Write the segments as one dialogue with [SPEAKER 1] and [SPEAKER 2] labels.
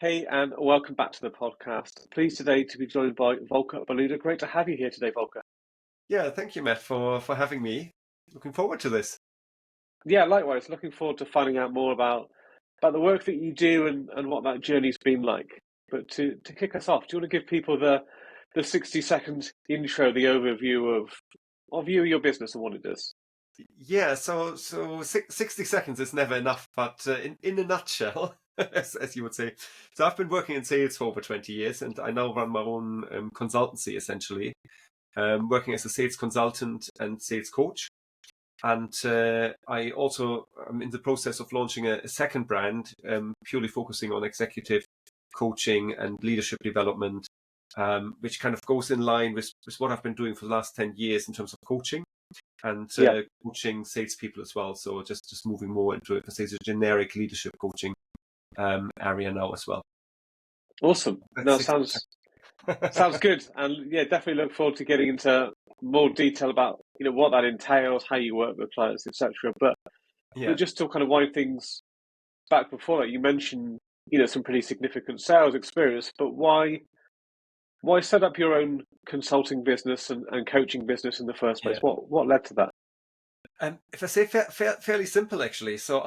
[SPEAKER 1] Hey, and welcome back to the podcast. Pleased today to be joined by Volker Ballueder. Great to have you here today, Volker.
[SPEAKER 2] Yeah, thank you, Matt, for having me. Looking forward to this.
[SPEAKER 1] Yeah, likewise. Looking forward to finding out more about the work that you do and what that journey's been like. But to kick us off, do you want to give people the 60-second intro, the overview of you, your business, and what it does?
[SPEAKER 2] Yeah, so 60 seconds is never enough, but in a nutshell, as you would say. So I've been working in sales for over 20 years, and I now run my own consultancy, essentially, working as a sales consultant and sales coach. And I also am in the process of launching a second brand, purely focusing on executive coaching and leadership development, which kind of goes in line with what I've been doing for the last 10 years in terms of coaching and
[SPEAKER 1] Yeah,
[SPEAKER 2] coaching salespeople as well. So just moving more into it, say, the generic leadership coaching area now as well.
[SPEAKER 1] awesome.
[SPEAKER 2] That's
[SPEAKER 1] No,
[SPEAKER 2] 60
[SPEAKER 1] sounds good, and yeah, definitely look forward to getting into more detail about what that entails, how you work with clients, etc. But
[SPEAKER 2] Yeah.
[SPEAKER 1] just to kind of wind things back before that, you mentioned some pretty significant sales experience, but why set up your own consulting business and coaching business in the first place?
[SPEAKER 2] Yeah.
[SPEAKER 1] What led to that?
[SPEAKER 2] If I say fairly simple, actually. So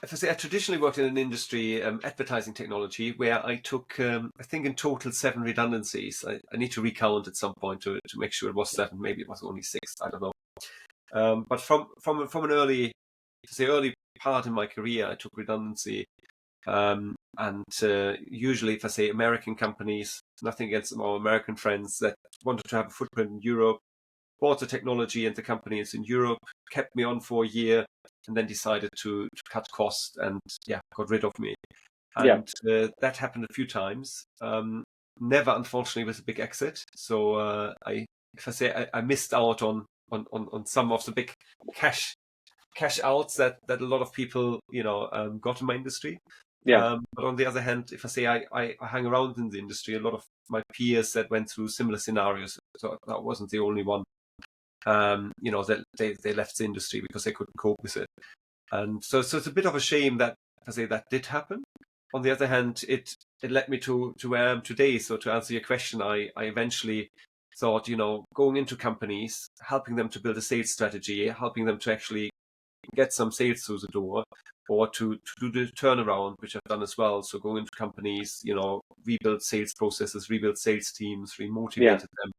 [SPEAKER 2] if I say, I traditionally worked in an industry, advertising technology, where I took, I think in total 7 redundancies. I need to recount at some point to make sure it was 7. Maybe it was only 6. I don't know. But from an early part in my career, I took redundancy. And usually, if I say American companies, nothing against our American friends that wanted to have a footprint in Europe, bought the technology and the companies in Europe, kept me on for a year, and then decided to cut costs and got rid of me.
[SPEAKER 1] Yeah,
[SPEAKER 2] And that happened a few times. Never, unfortunately, with a big exit. So if I say I missed out on some of the big cash outs that a lot of people got in my industry.
[SPEAKER 1] yeah,
[SPEAKER 2] But on the other hand, if I say I hang around in the industry, a lot of my peers that went through similar scenarios, so that wasn't the only one. That they left the industry because they couldn't cope with it. And so it's a bit of a shame that, if I say, that did happen. On the other hand, it led me to where I am today. So to answer your question, I eventually thought, going into companies, helping them to build a sales strategy, helping them to actually get some sales through the door, or to do the turnaround, which I've done as well. So going into companies, rebuild sales processes, rebuild sales teams,
[SPEAKER 1] yeah,
[SPEAKER 2] remotivated them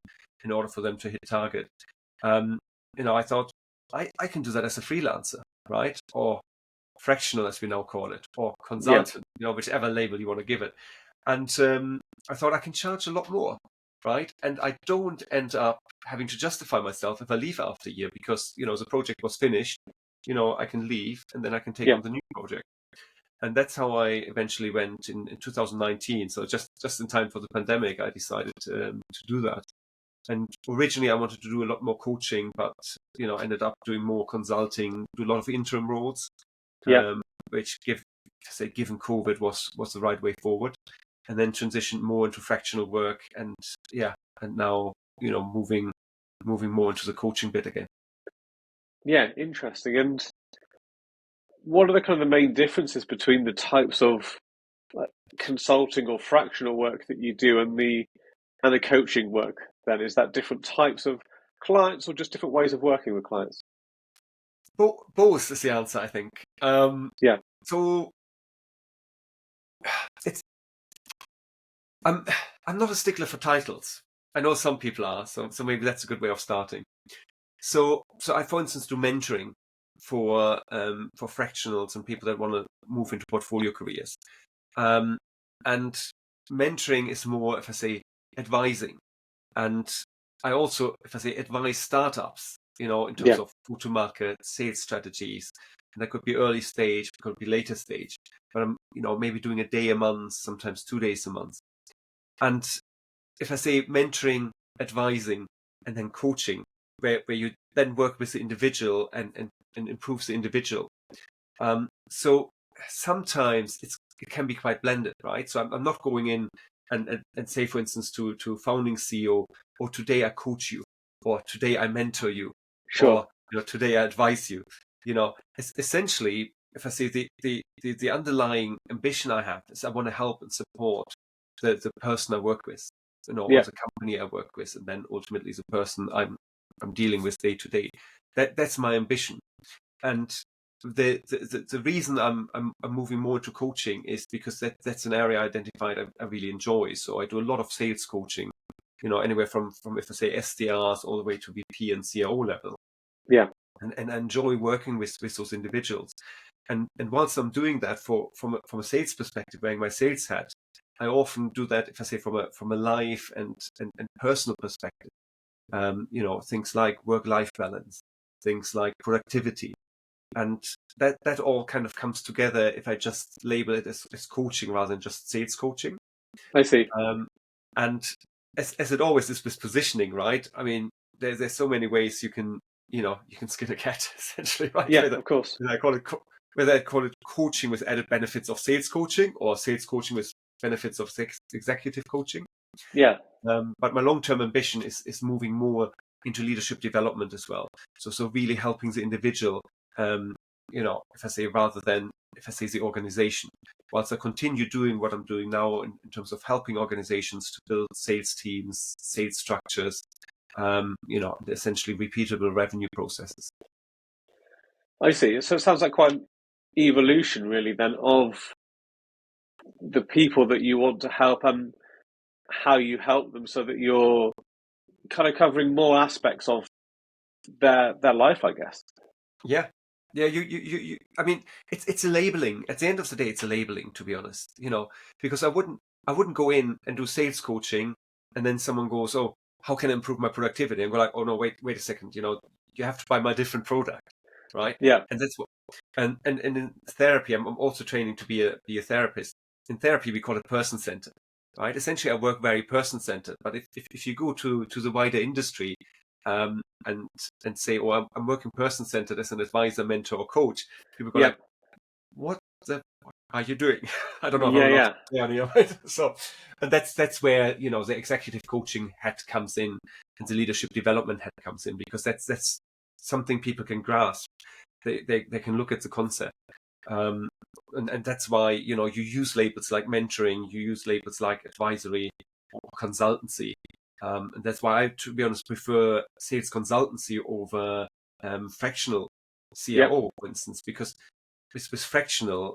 [SPEAKER 2] in order for them to hit target. I thought I can do that as a freelancer, right? Or fractional, as we now call it, or
[SPEAKER 1] yeah,
[SPEAKER 2] consultant, whichever label you want to give it. And I thought I can charge a lot more, right? And I don't end up having to justify myself if I leave after a year because, the project was finished, I can leave and then I can take
[SPEAKER 1] yeah,
[SPEAKER 2] on the new project. And that's how I eventually went in 2019. So just in time for the pandemic, I decided to do that. And originally I wanted to do a lot more coaching, but, ended up doing more consulting, do a lot of interim roles,
[SPEAKER 1] yeah.
[SPEAKER 2] which given COVID was the right way forward, and then transitioned more into fractional work and now, moving more into the coaching bit again.
[SPEAKER 1] Yeah, interesting. And what are the kind of the main differences between the types of like, consulting or fractional work that you do and the coaching work? Then is that different types of clients or just different ways of working with clients?
[SPEAKER 2] Both is the answer, I think.
[SPEAKER 1] Yeah,
[SPEAKER 2] So it's I'm I'm not a stickler for titles. I know some people are, so maybe that's a good way of starting. So I, for instance, do mentoring for fractionals and people that want to move into portfolio careers. And mentoring is more, if I say, advising. And I also, if I say, advise startups, in terms
[SPEAKER 1] yeah,
[SPEAKER 2] of go-to-market, sales strategies. And that could be early stage, it could be later stage. But I'm, maybe doing a day a month, sometimes 2 days a month. And if I say mentoring, advising, and then coaching, where you then work with the individual and improves the individual. So sometimes it can be quite blended, right? So I'm not going in and say, for instance, to founding CEO, or today I coach you, or today I mentor you,
[SPEAKER 1] sure.
[SPEAKER 2] or today I advise you. It's essentially if I say the underlying ambition I have is I want to help and support the person I work with, or
[SPEAKER 1] Yeah,
[SPEAKER 2] the company I work with, and then ultimately the person I'm dealing with day to day. That's my ambition. And the reason I'm moving more to coaching is because that's an area I identified I really enjoy. So I do a lot of sales coaching, anywhere from if I say SDRs all the way to VP and CRO level.
[SPEAKER 1] yeah,
[SPEAKER 2] And I enjoy working with those individuals. And whilst I'm doing that from a sales perspective, wearing my sales hat, I often do that, if I say, from a life and personal perspective. Things like work-life balance, things like productivity, and that all kind of comes together if I just label it as coaching rather than just sales coaching.
[SPEAKER 1] I see.
[SPEAKER 2] And as it always is with positioning, right? I mean, there's so many ways you can skin a cat essentially, right?
[SPEAKER 1] Yeah, of course.
[SPEAKER 2] Whether I call it coaching with added benefits of sales coaching or sales coaching with benefits of executive coaching.
[SPEAKER 1] Yeah,
[SPEAKER 2] But my long-term ambition is moving more into leadership development as well. So really helping the individual, if I say, rather than if I say the organization. Whilst I continue doing what I'm doing now in terms of helping organizations to build sales teams, sales structures, essentially repeatable revenue processes.
[SPEAKER 1] I see. So it sounds like quite an evolution, really, then, of the people that you want to help and how you help them, so that you're kind of covering more aspects of their life, I guess.
[SPEAKER 2] Yeah. Yeah, I mean, it's a labeling. At the end of the day, it's a labeling, to be honest. Because I wouldn't go in and do sales coaching and then someone goes, "Oh, how can I improve my productivity?" And go like, "Oh no, wait a second, you have to buy my different product." Right?
[SPEAKER 1] Yeah,
[SPEAKER 2] And that's what and in therapy, I'm also training to be a therapist. In therapy, we call it person centered. Right? Essentially I work very person centered. But if you go to the wider industry, um, and say, "Oh, I'm working person centered as an advisor, mentor, or coach," people go
[SPEAKER 1] yeah,
[SPEAKER 2] like, "What the fuck are you doing?" I don't know if I'm
[SPEAKER 1] yeah,
[SPEAKER 2] allowed to
[SPEAKER 1] yeah,
[SPEAKER 2] say on here, right? So, and that's where the executive coaching hat comes in, and the leadership development hat comes in, because that's something people can grasp. They can look at the concept. Um, and that's why you use labels like mentoring, you use labels like advisory or consultancy, and that's why I, to be honest, prefer sales consultancy over fractional
[SPEAKER 1] yeah,
[SPEAKER 2] CRO, for instance, because with fractional,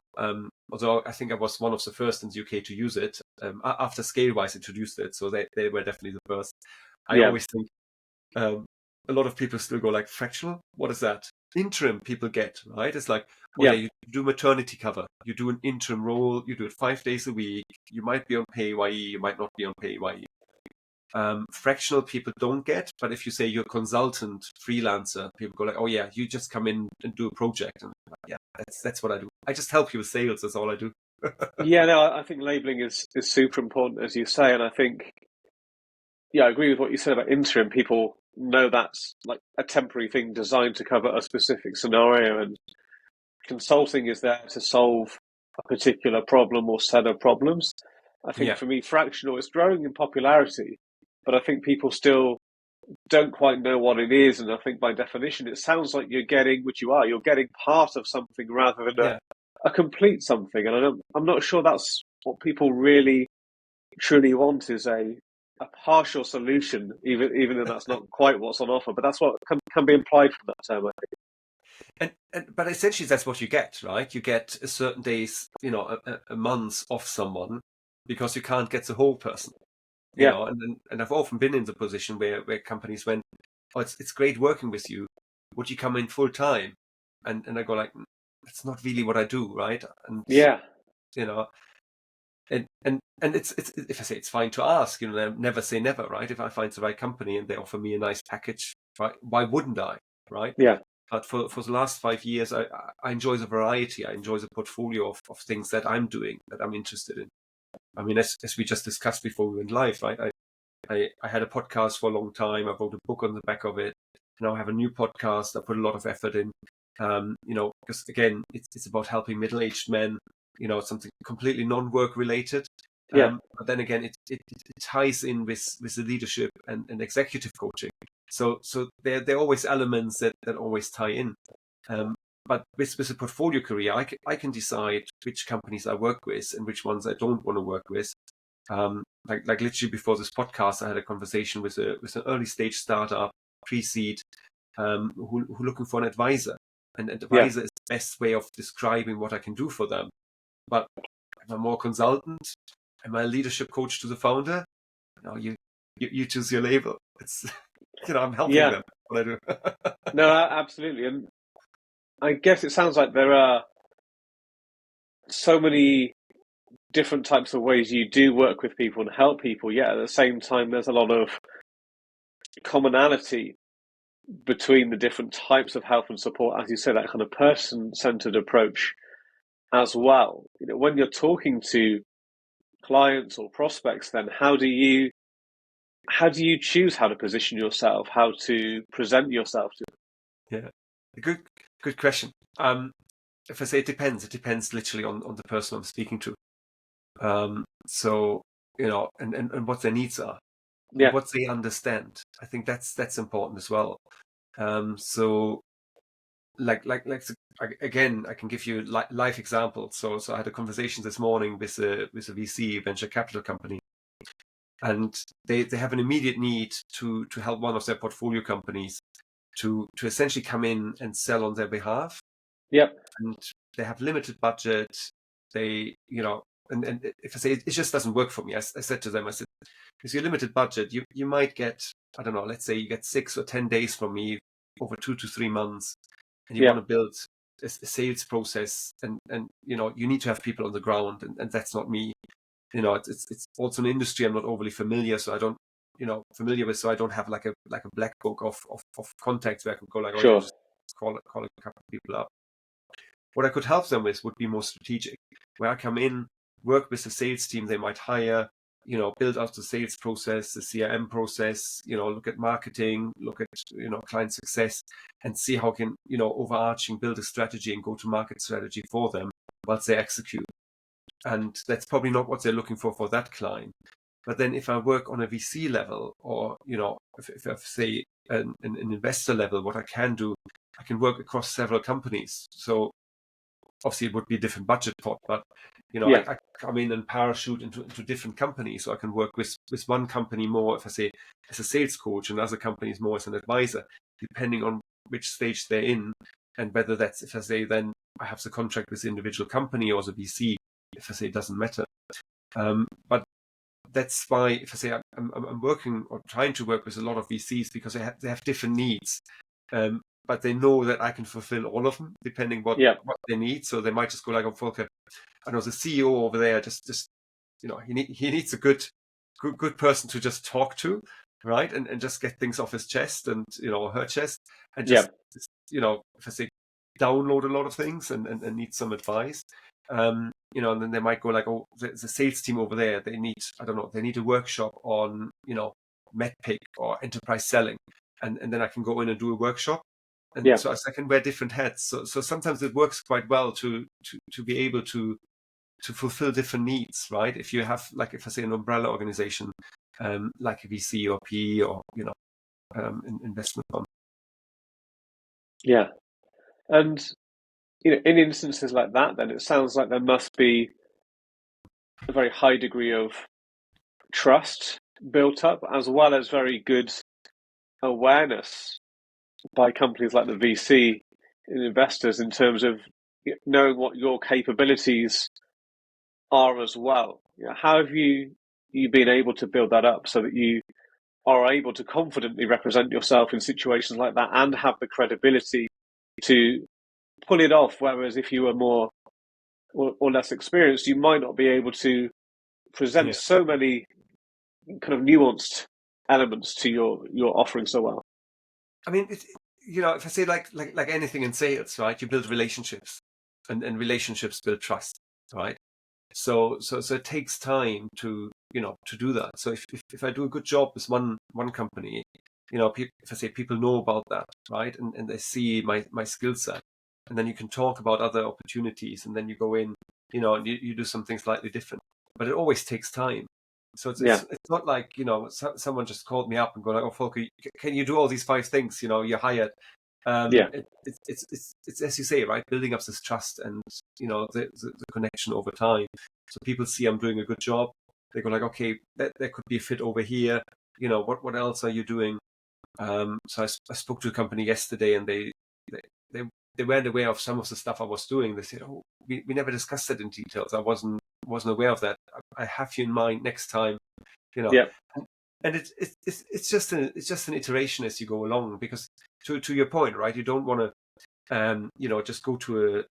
[SPEAKER 2] although I think I was one of the first in the UK to use it, after Scalewise introduced it, so they were definitely the first. I
[SPEAKER 1] yeah,
[SPEAKER 2] always think um, a lot of people still go like, fractional? What is that? Interim people get, right? It's like, oh yeah,
[SPEAKER 1] yeah,
[SPEAKER 2] you do maternity cover. You do an interim role. You do it 5 days a week. You might be on PAYE. You might not be on PAYE. Fractional people don't get, but if you say you're a consultant, freelancer, people go like, oh yeah, you just come in and do a project. And like, yeah, that's what I do. I just help you with sales. That's all I do.
[SPEAKER 1] yeah. No, I think labeling is super important, as you say, and I think, yeah, I agree with what you said about interim. People know that's like a temporary thing designed to cover a specific scenario, and consulting is there to solve a particular problem or set of problems. I think
[SPEAKER 2] Yeah,
[SPEAKER 1] for me, fractional is growing in popularity, but I think people still don't quite know what it is. And I think by definition, it sounds like you're getting, which you are, you're getting part of something rather than
[SPEAKER 2] yeah.
[SPEAKER 1] a complete something. And I'm not sure that's what people really truly want, is a partial solution, even though that's not quite what's on offer. But that's what can be implied from that term, I think.
[SPEAKER 2] But essentially that's what you get, right? You get a certain days, a month off someone because you can't get the whole person,
[SPEAKER 1] Yeah,
[SPEAKER 2] and I've often been in the position where companies went, oh, it's great working with you. Would you come in full time? And I go like, that's not really what I do, right? And,
[SPEAKER 1] yeah,
[SPEAKER 2] you know, and it's if I say it's fine to ask, never say never, right? If I find the right company and they offer me a nice package, right? Why wouldn't I, right?
[SPEAKER 1] yeah,
[SPEAKER 2] But for the last 5 years, I enjoy the variety. I enjoy the portfolio of things that I'm doing, that I'm interested in. I mean, as we just discussed before we went live, right? I had a podcast for a long time. I wrote a book on the back of it. Now I have a new podcast. I put a lot of effort in, because again, it's about helping middle-aged men, something completely non-work related.
[SPEAKER 1] yeah,
[SPEAKER 2] But then again, it ties in with the leadership and executive coaching. So there are always elements that always tie in. Um, but with a portfolio career, I can decide which companies I work with and which ones I don't want to work with. Like literally before this podcast, I had a conversation with an early stage startup, pre-seed, who looking for an advisor. And an advisor is the best way of describing what I can do for them. But am I more consultant? Am I a leadership coach to the founder? No, you choose your label. It's I'm helping them. What I do.
[SPEAKER 1] No, absolutely. And I guess it sounds like there are so many different types of ways you do work with people and help people, yet at the same time there's a lot of commonality between the different types of help and support, as you say, that kind of person-centered approach as well. When you're talking to clients or prospects, then how do you choose how to position yourself, how to present yourself to them?
[SPEAKER 2] Yeah, good question. If I say it depends literally on the person I'm speaking to. So and what their needs are, and what they understand. I think that's important as well. So like again, I can give you life examples. So I had a conversation this morning with a VC venture capital company, and they have an immediate need to help one of their portfolio companies to essentially come in and sell on their behalf.
[SPEAKER 1] Yep.
[SPEAKER 2] And they have limited budget. They, and if I say it just doesn't work for me, I said to them, I said, because your limited budget, you might get, I don't know, let's say you get 6 or 10 days from me over 2 to 3 months, and you want to build a sales process, and you need to have people on the ground, and that's not me. It's also an industry I'm not overly familiar, so I don't, so I don't have like a black book of contacts where I can go like, just call a couple of people up. What I could help them with would be more strategic, where I come in, work with the sales team they might hire, build out the sales process, the CRM process, look at marketing, look at, client success, and see how can, overarching build a strategy and go-to-market strategy for them whilst they execute. And that's probably not what they're looking for that client. But then if I work on a VC level, or, if I say an investor level, what I can do, I can work across several companies. So obviously it would be a different budget pot, but I come in and parachute into different companies. So I can work with one company more, if I say, as a sales coach, and other companies more as an advisor, depending on which stage they're in, and whether that's, if I say, then I have the contract with the individual company or the VC, if I say, it doesn't matter. But that's why, if I say, I'm working or trying to work with a lot of VCs, because they have different needs. But they know that I can fulfill all of them, depending what they need. So they might just go like, "Oh, Volker, I know the CEO over there. Just he needs a good person to just talk to, right? And just get things off his chest and her chest, and just if I say, download a lot of things and need some advice." And then they might go like, "Oh, the sales team over there, they need, I don't know, they need a workshop on MedPick or enterprise selling," and then I can go in and do a workshop. And so I can wear different hats. So sometimes it works quite well to be able to fulfill different needs, right? If you have, like, if I say, an umbrella organization, like a VC or PE or investment fund.
[SPEAKER 1] Yeah, and in instances like that, then it sounds like there must be a very high degree of trust built up, as well as very good awareness by companies like the VC and investors in terms of knowing what your capabilities are as well. How have you been able to build that up so that you are able to confidently represent yourself in situations like that and have the credibility to pull it off? Whereas if you were more or less experienced, you might not be able to present so many kind of nuanced elements to your offering so well.
[SPEAKER 2] I mean, if I say like anything in sales, right? You build relationships, and relationships build trust, right? So it takes time to do that. So if I do a good job with one company, if I say people know about that, right, and they see my skill set, and then you can talk about other opportunities, and then you go in, and you do something slightly different. But it always takes time. So it's not like someone just called me up and go like, "Oh, Volker, can you do all these 5 things? You're hired."
[SPEAKER 1] Yeah,
[SPEAKER 2] It's as you say, right? Building up this trust and the connection over time. So people see I'm doing a good job. They go like, okay, there could be a fit over here. What else are you doing? So I spoke to a company yesterday, and they they weren't aware of some of the stuff I was doing. They said, "Oh, we never discussed it in details. I wasn't aware of that. I have you in mind next time." You know,
[SPEAKER 1] yeah,
[SPEAKER 2] and it's just an iteration as you go along, because to your point, right? You don't want to just go to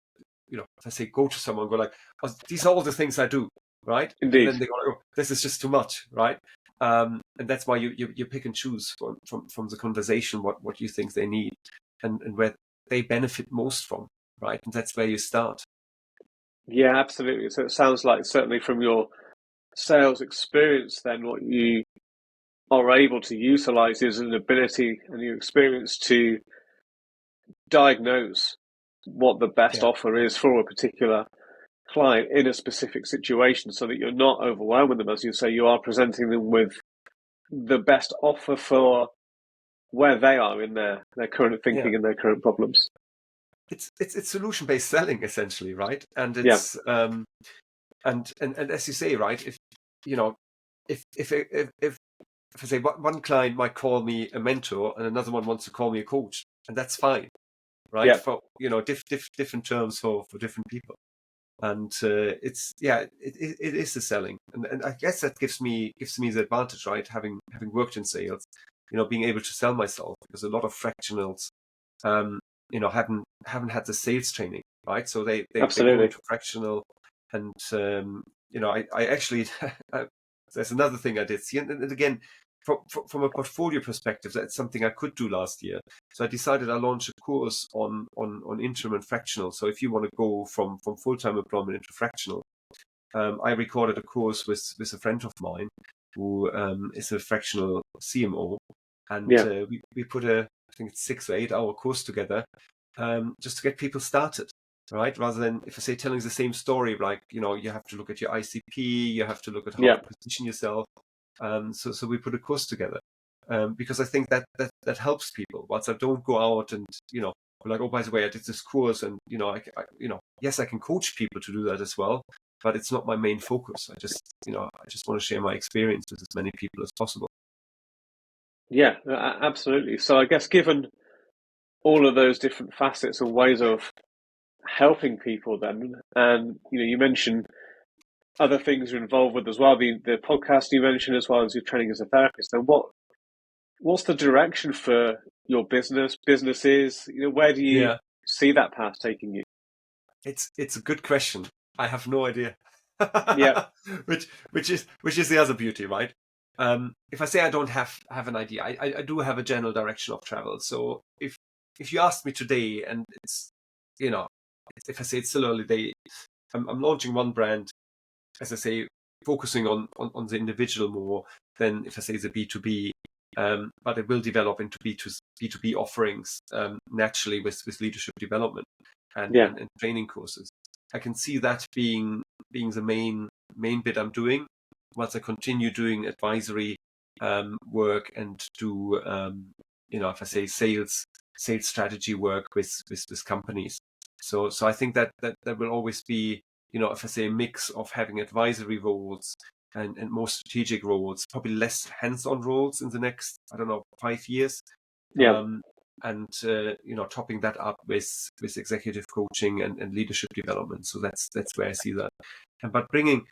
[SPEAKER 2] if I say go to someone, go like, oh, these are all the things I do, right? And
[SPEAKER 1] indeed.
[SPEAKER 2] then they go, oh, this is just too much, right? And that's why you pick and choose from the conversation what you think they need, and where they benefit most from, right? And that's where you start.
[SPEAKER 1] Yeah, absolutely. So it sounds like, certainly from your sales experience, then what you are able to utilize is an ability and your experience to diagnose what the best
[SPEAKER 2] Yeah,
[SPEAKER 1] offer is for a particular client in a specific situation, so that you're not overwhelming them. As you say, you are presenting them with the best offer for where they are in their current
[SPEAKER 2] yeah.
[SPEAKER 1] thinking and their current problems.
[SPEAKER 2] It's solution based selling essentially, right? And
[SPEAKER 1] Yeah,
[SPEAKER 2] it's and as you say, right? If you know, if I say one client might call me a mentor and another one wants to call me a coach, and that's fine, right?
[SPEAKER 1] yeah,
[SPEAKER 2] For different terms for different people. And it is the selling, and I guess that gives me the advantage, right? Having worked in sales, being able to sell myself, because a lot of fractionals, um, haven't had the sales training, right? So they go
[SPEAKER 1] absolutely.
[SPEAKER 2] into fractional, and I actually there's another thing I did see, and again, from a portfolio perspective, that's something I could do last year. So I decided I launched a course on interim and fractional. So if you want to go from full-time employment into fractional, I recorded a course with a friend of mine who is a fractional CMO, and
[SPEAKER 1] Yeah,
[SPEAKER 2] we put I think it's 6 or 8 hour course together, just to get people started, right? Rather than, if I say, telling the same story, like you have to look at your ICP, you have to look at how
[SPEAKER 1] yeah,
[SPEAKER 2] to position yourself. So we put a course together, because I think that helps people. Once I don't go out and be like, oh, by the way, I did this course, and yes, I can coach people to do that as well, but it's not my main focus. I just want to share my experience with as many people as possible.
[SPEAKER 1] yeah, absolutely. So I guess, given all of those different facets and ways of helping people, then, and you mentioned other things you're involved with as well, the podcast you mentioned, as well as your training as a therapist. Then what's the direction for your businesses? Where do you
[SPEAKER 2] Yeah,
[SPEAKER 1] see that path taking you?
[SPEAKER 2] it's a good question. I have no idea.
[SPEAKER 1] Yeah,
[SPEAKER 2] which is the other beauty, right? If I say I don't have an idea, I do have a general direction of travel. So if you asked me today, and it's you know if I say it's still early day, I'm launching one brand, as I say, focusing on the individual more than, if I say, the B2B. But it will develop into B2B offerings, naturally, with leadership development and,
[SPEAKER 1] yeah,
[SPEAKER 2] and, and training courses. I can see that being the main bit I'm doing, once I continue doing advisory work and do if I say sales strategy work with companies. So I think that will always be, if I say, a mix of having advisory roles and more strategic roles, probably less hands-on roles in the next, I don't know, 5 years.
[SPEAKER 1] yeah,
[SPEAKER 2] Um, and topping that up with executive coaching and leadership development. So that's where I see that. But bringing,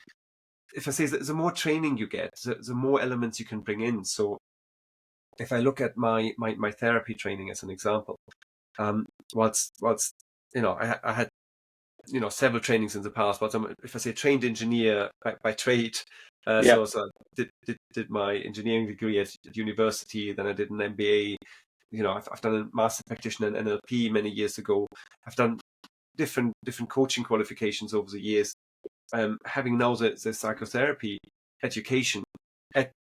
[SPEAKER 2] if I say, the more training you get, the more elements you can bring in. So if I look at my therapy training as an example, um, whilst I had several trainings in the past, but I'm, if I say, trained engineer by trade.
[SPEAKER 1] yeah,
[SPEAKER 2] So I did my engineering degree at university, then I did an MBA. I've done a master practitioner in NLP many years ago. I've done different coaching qualifications over the years. Having now the psychotherapy education,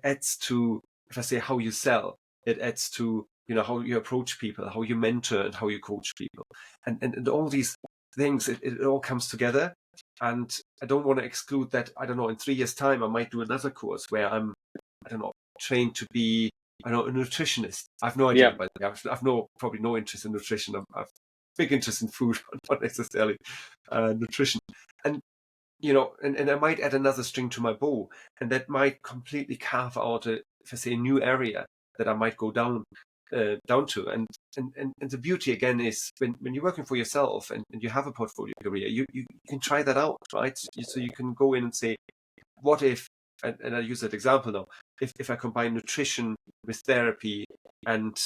[SPEAKER 2] adds to, if I say, how you sell. It adds to how you approach people, how you mentor, and how you coach people, and all these things. It all comes together, and I don't want to exclude that. I don't know, in 3 years' time, I might do another course where I'm, I don't know, trained to be I know, a nutritionist. I've no idea,
[SPEAKER 1] Yeah.
[SPEAKER 2] by the way. I've probably no interest in nutrition. I've big interest in food, not necessarily nutrition. And and I might add another string to my bow, and that might completely carve out if I say, a new area that I might go down to. And the beauty again is when you're working for yourself and you have a portfolio career, you can try that out, right? So you can go in and say, what if, and I use that example now, if I combine nutrition with therapy and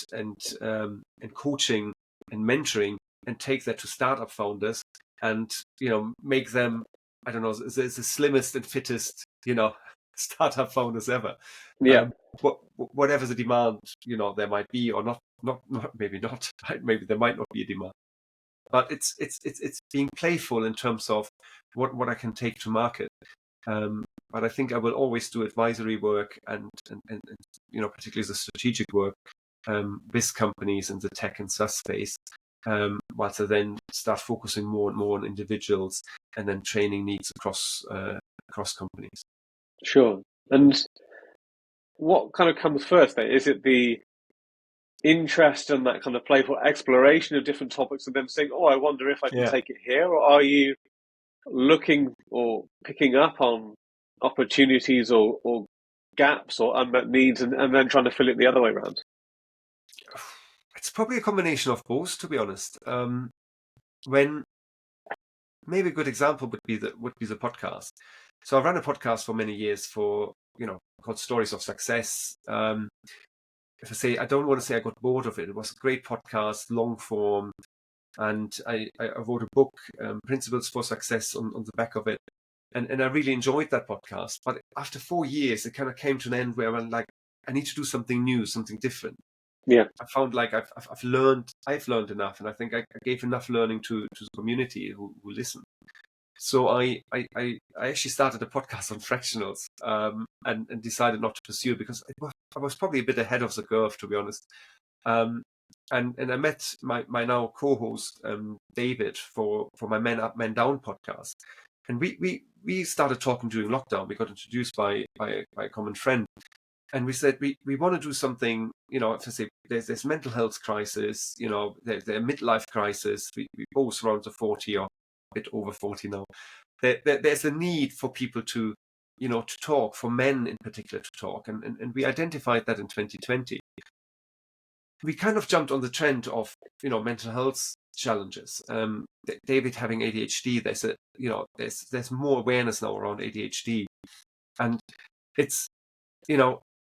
[SPEAKER 2] coaching and mentoring, and take that to startup founders and make them, I don't know, the slimmest and fittest startup founders ever.
[SPEAKER 1] Yeah.
[SPEAKER 2] Whatever the demand there might be, or not maybe not, right? Maybe there might not be a demand, but it's being playful in terms of what I can take to market. But I think I will always do advisory work and particularly the strategic work with companies in the tech and SaaS space, whilst I then start focusing more and more on individuals and then training needs across companies.
[SPEAKER 1] Sure. And what kind of comes first then? Is it the interest and that kind of playful exploration of different topics and then saying, oh, I wonder if I can take it here? Or are you looking or picking up on opportunities or gaps or unmet needs and then trying to fill it the other way around?
[SPEAKER 2] It's probably a combination of both, to be honest. When maybe a good example would be the podcast. So I ran a podcast for many years called Stories of Success. If I say, I don't want to say I got bored of it. It was a great podcast, long form, and I wrote a book, Principles for Success, on the back of it, and I really enjoyed that podcast. But after 4 years, it kind of came to an end where I'm like, I need to do something new, something different.
[SPEAKER 1] Yeah.
[SPEAKER 2] I found like I've learned enough, and I think I gave enough learning to the community who listen. So I actually started a podcast on fractionals, and decided not to pursue it because I was probably a bit ahead of the curve, to be honest. And I met my now co-host David for my Men Up Men Down podcast, and we started talking during lockdown. We got introduced by a common friend, and we said we want to do something. If I say there's mental health crisis, there's a midlife crisis. We both around the 40 or a bit over 40 now. There's a need for people to to talk, for men in particular to talk, and we identified that in 2020. We kind of jumped on the trend of mental health challenges. David having ADHD, there's more awareness now around ADHD, and it's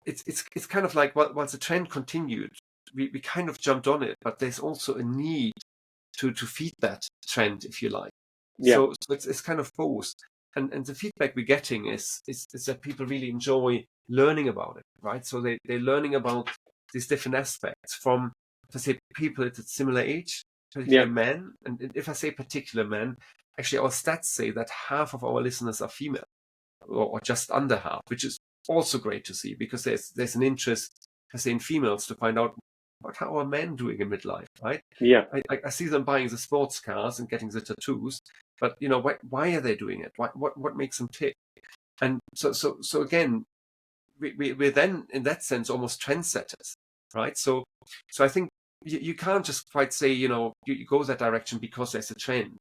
[SPEAKER 2] it's kind of like once the trend continued, we kind of jumped on it, but there's also a need to feed that trend, if you like.
[SPEAKER 1] Yeah.
[SPEAKER 2] So it's kind of both. And the feedback we're getting is that people really enjoy learning about it, right? So they're learning about these different aspects from, if I say, people at a similar age, particular men. And if I say particular men, actually our stats say that half of our listeners are female, or just under half, which is also great to see, because there's an interest, I say, in females to find out how are men doing in midlife, right?
[SPEAKER 1] Yeah.
[SPEAKER 2] I see them buying the sports cars and getting the tattoos, but why are they doing it? What makes them tick? And so again, we're then in that sense almost trendsetters, right? So I think you can't just quite say you go that direction because there's a trend.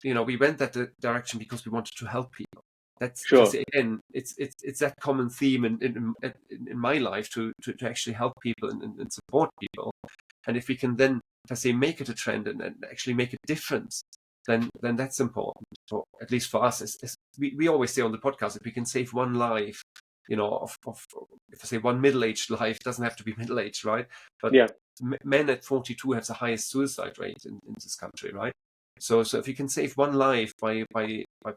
[SPEAKER 2] We went that direction because we wanted to help people. That's
[SPEAKER 1] Sure.
[SPEAKER 2] again, it's that common theme in my life to actually help people and support people. And if we can then, let's say, make it a trend and actually make a difference, then that's important. So at least for us, as we always say on the podcast, if we can save one life, of if I say one middle-aged life, doesn't have to be middle-aged, right? But men at 42 have the highest suicide rate in this country, right? So if you can save one life by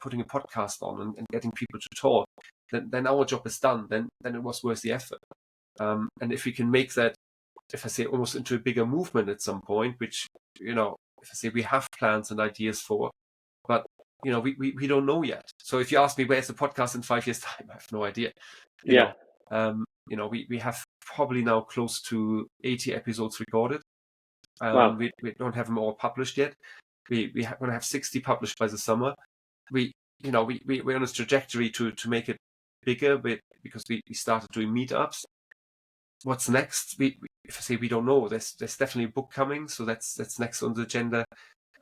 [SPEAKER 2] putting a podcast on and getting people to talk, then our job is done. Then it was worth the effort. And if we can make that, if I say, almost into a bigger movement at some point, which if I say we have plans and ideas for, but we don't know yet. So if you ask me where's the podcast in 5 years' time, I have no idea. We have probably now close to 80 episodes recorded.
[SPEAKER 1] Wow.
[SPEAKER 2] We don't have them all published yet. We're going to have 60 published by the summer. We're on a trajectory to make it bigger, because we started doing meetups. what's next? If I say we don't know, there's definitely a book coming, so that's next on the agenda.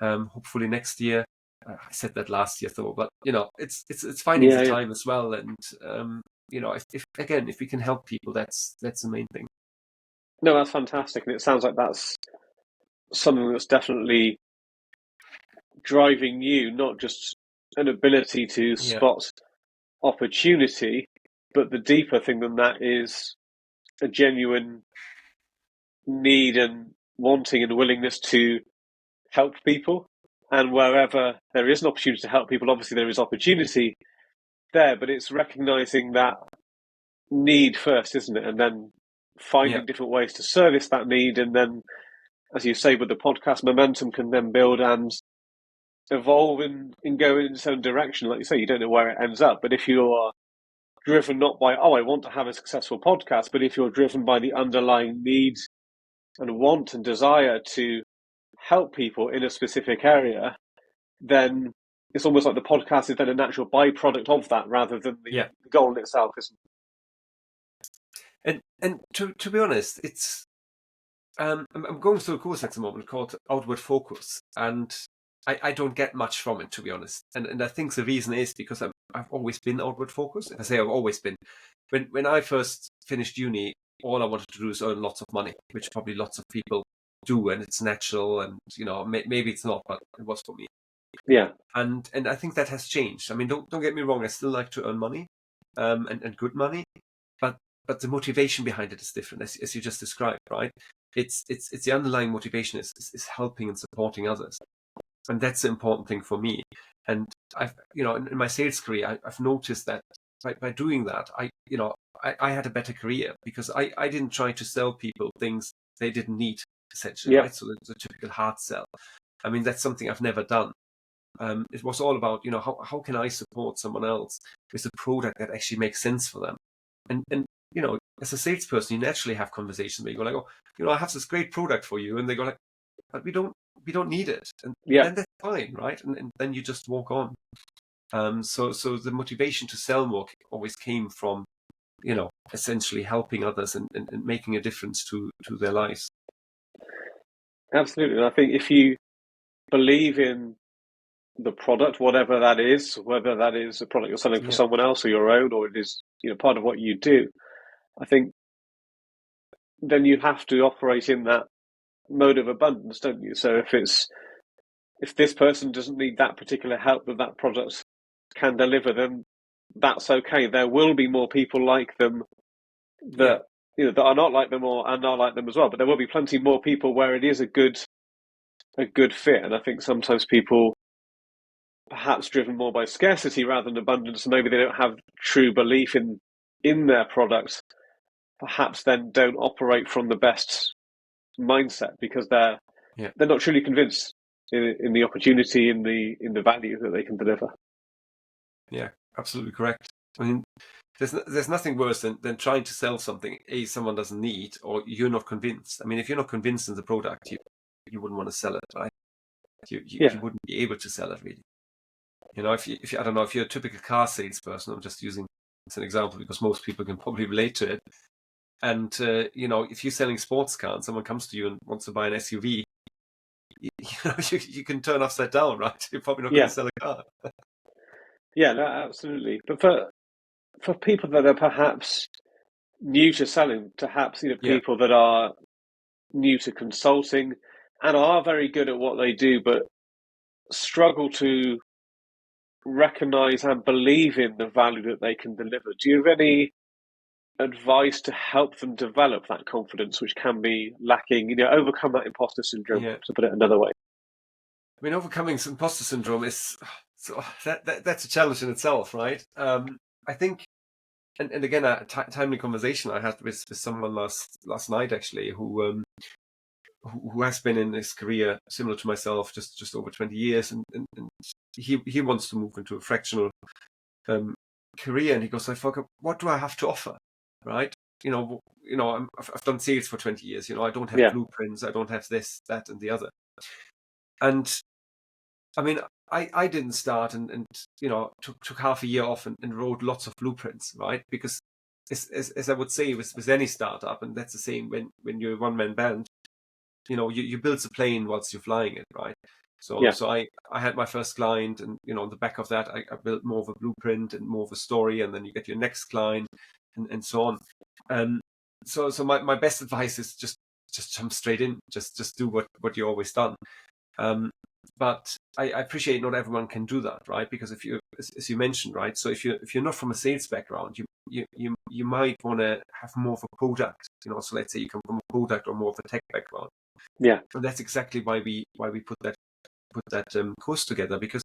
[SPEAKER 2] Hopefully next year. I said that last year though, but it's finding the time as well, and if we can help people, that's the main thing.
[SPEAKER 1] No, that's fantastic, and it sounds like that's something that's definitely driving you, not just an ability to spot opportunity, but the deeper thing than that is a genuine need and wanting and willingness to help people. And wherever there is an opportunity to help people, obviously there is opportunity there, but it's recognizing that need first, isn't it? And then finding different ways to service that need. And then, as you say, with the podcast, momentum can then build and evolve and go in its own direction. Like you say, you don't know where it ends up. But if you are driven not by, I want to have a successful podcast, but if you're driven by the underlying need and want and desire to help people in a specific area, then it's almost like the podcast is then a natural byproduct of that rather than the goal in itself, isn't
[SPEAKER 2] it? And to be honest, it's I'm going through a course at the moment called Outward Focus, and I don't get much from it, to be honest. And I think the reason is because I've always been outward focused. If I say I've always been, when I first finished uni, all I wanted to do is earn lots of money, which probably lots of people do, and it's natural, and maybe it's not, but it was for me.
[SPEAKER 1] Yeah.
[SPEAKER 2] And I think that has changed. I mean, don't get me wrong, I still like to earn money, and good money, but the motivation behind it is different, as you just described, right? It's the underlying motivation is helping and supporting others. And that's the important thing for me. And I've, in my sales career, I've noticed that by doing that, I had a better career because I didn't try to sell people things they didn't need, essentially, right? So the typical hard sell. I mean, that's something I've never done. It was all about, how can I support someone else with a product that actually makes sense for them? And as a salesperson, you naturally have conversations where you go like, oh, I have this great product for you. And they go like, but we don't need it. And then that's fine, right? And then you just walk on. So the motivation to sell more always came from, essentially helping others and making a difference to their lives.
[SPEAKER 1] Absolutely. And I think if you believe in the product, whatever that is, whether that is a product you're selling for someone else or your own, or it is, part of what you do, I think then you have to operate in that mode of abundance, don't you? So if this person doesn't need that particular help that product can deliver, then that's okay. There will be more people like them that that are not like them or are not like them as well. But there will be plenty more people where it is a good fit. And I think sometimes people, perhaps driven more by scarcity rather than abundance, maybe they don't have true belief in their product, perhaps then don't operate from the best mindset because they're not truly convinced in the opportunity, in the value that they can deliver.
[SPEAKER 2] Yeah, absolutely correct. I mean, there's nothing worse than trying to sell something someone doesn't need, or you're not convinced. I mean, if you're not convinced in the product, you wouldn't want to sell it, right? You wouldn't be able to sell it, really. If you I don't know, if you're a typical car salesperson, I'm just using as an example because most people can probably relate to it. And if you're selling sports car and someone comes to you and wants to buy an SUV, you can turn upside down, right? You're probably not going to sell a car.
[SPEAKER 1] Yeah, no, absolutely. But for people that are perhaps new to selling, perhaps people that are new to consulting and are very good at what they do, but struggle to recognize and believe in the value that they can deliver. Do you have any advice to help them develop that confidence, which can be lacking, overcome that imposter syndrome, to put it another way?
[SPEAKER 2] I mean, overcoming imposter syndrome is that's a challenge in itself, right? I think, and again, a timely conversation I had with someone last night actually, who has been in his career similar to myself, just over 20 years, and he wants to move into a fractional career, and he goes like, Volker, what do I have to offer, right? I've done sales for 20 years. I don't have blueprints. I don't have this, that, and the other. And I mean, I didn't start and took half a year off and wrote lots of blueprints, right? Because as I would say with any startup, and that's the same when you're a one-man band, you build the plane whilst you're flying it, right? So I had my first client, and on the back of that, I built more of a blueprint and more of a story, and then you get your next client, and so on. So my best advice is just jump straight in, just do what you always done. But I appreciate not everyone can do that, right? Because if you, as you mentioned, right, so if you're not from a sales background, you might want to have more of a product, so let's say you come from a product or more of a tech background.
[SPEAKER 1] Yeah.
[SPEAKER 2] And that's exactly why we put that course together, because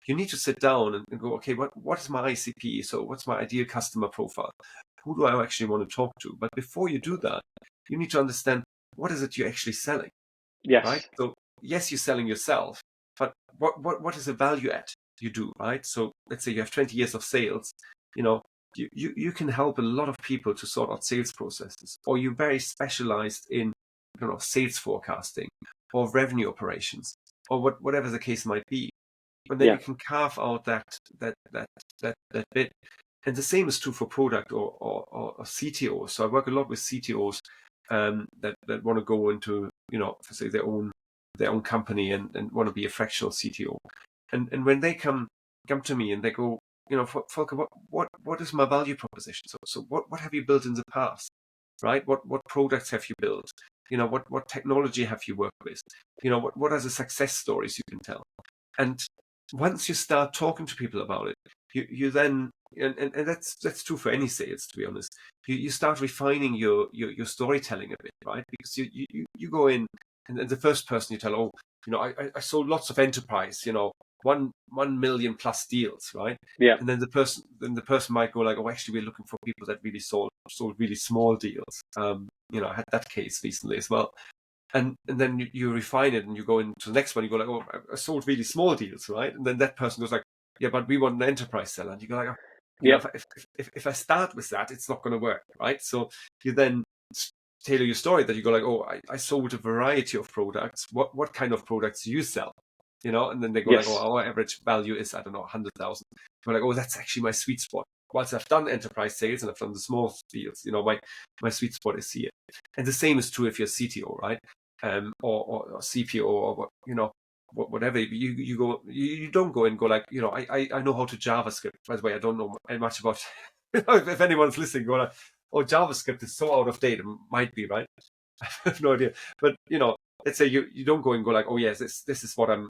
[SPEAKER 2] you need to sit down and go, okay, what is my ICP? So what's my ideal customer profile? Who do I actually want to talk to? But before you do that, you need to understand, what is it you're actually selling?
[SPEAKER 1] Yes.
[SPEAKER 2] Right? So yes, you're selling yourself, but what is the value add you do, right? So let's say you have 20 years of sales, you can help a lot of people to sort out sales processes, or you're very specialized in sales forecasting or revenue operations, or whatever the case might be. And then you can carve out that bit. And the same is true for product or CTOs. So I work a lot with CTOs that want to go into, say their own company and want to be a fractional CTO. And when they come to me and they go, Volker, what is my value proposition? So what have you built in the past, right? What products have you built? What technology have you worked with? What are the success stories you can tell? And once you start talking to people about it, you then, and that's true for any sales, to be honest. You start refining your storytelling a bit, right? Because you go in, and the first person you tell, I sold lots of enterprise, 1 million plus deals, right?
[SPEAKER 1] Yeah.
[SPEAKER 2] And then the person might go like, oh, actually, we're looking for people that really sold really small deals. I had that case recently as well. And then you refine it and you go into the next one. You go like, oh, I sold really small deals, right? And then that person goes like, yeah, but we want an enterprise seller. And you go like, if I start with that, it's not going to work, right? So you then tailor your story that you go like, oh, I sold a variety of products. What kind of products do you sell? And then they go like, oh, our average value is, I don't know, 100,000. You're like, oh, that's actually my sweet spot. Once I've done enterprise sales and I've done the small deals, my sweet spot is here. And the same is true if you're CTO, right? Or CPO or whatever. You don't go and go like, I know how to JavaScript. By the way, I don't know much about. If anyone's listening, go like, oh, JavaScript is so out of date. It might be, right? I have no idea. But let's say you don't go and go like, oh yes, this is what I'm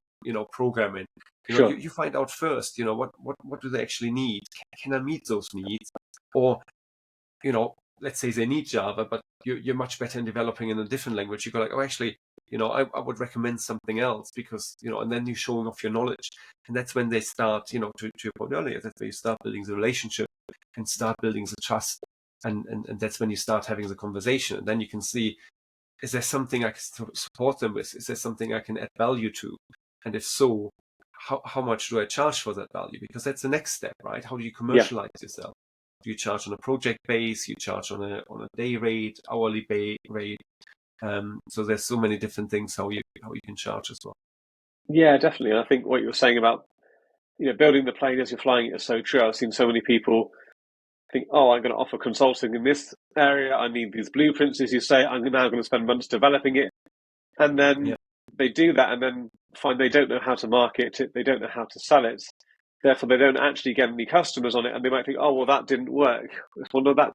[SPEAKER 2] programming. You find out first. What do they actually need? Can I meet those needs? Or let's say they need Java, but you're much better in developing in a different language. You go like, oh, actually, I would recommend something else because, and then you're showing off your knowledge. And that's when they start, to your point earlier, that's where you start building the relationship and start building the trust. And that's when you start having the conversation. And then you can see, is there something I can support them with? Is there something I can add value to? And if so, how much do I charge for that value? Because that's the next step, right? How do you commercialize yourself? Do you charge on a project base? You charge on a day rate, hourly rate? So there's so many different things how you can charge as well.
[SPEAKER 1] Yeah, definitely. And I think what you were saying about building the plane as you're flying it is so true. I've seen so many people think, oh, I'm going to offer consulting in this area. I need these blueprints, as you say. I'm now going to spend months developing it, and then they do that, and then find they don't know how to market it. They don't know how to sell it. Therefore, they don't actually get any customers on it, and they might think, oh, well, that didn't work. Well, no, that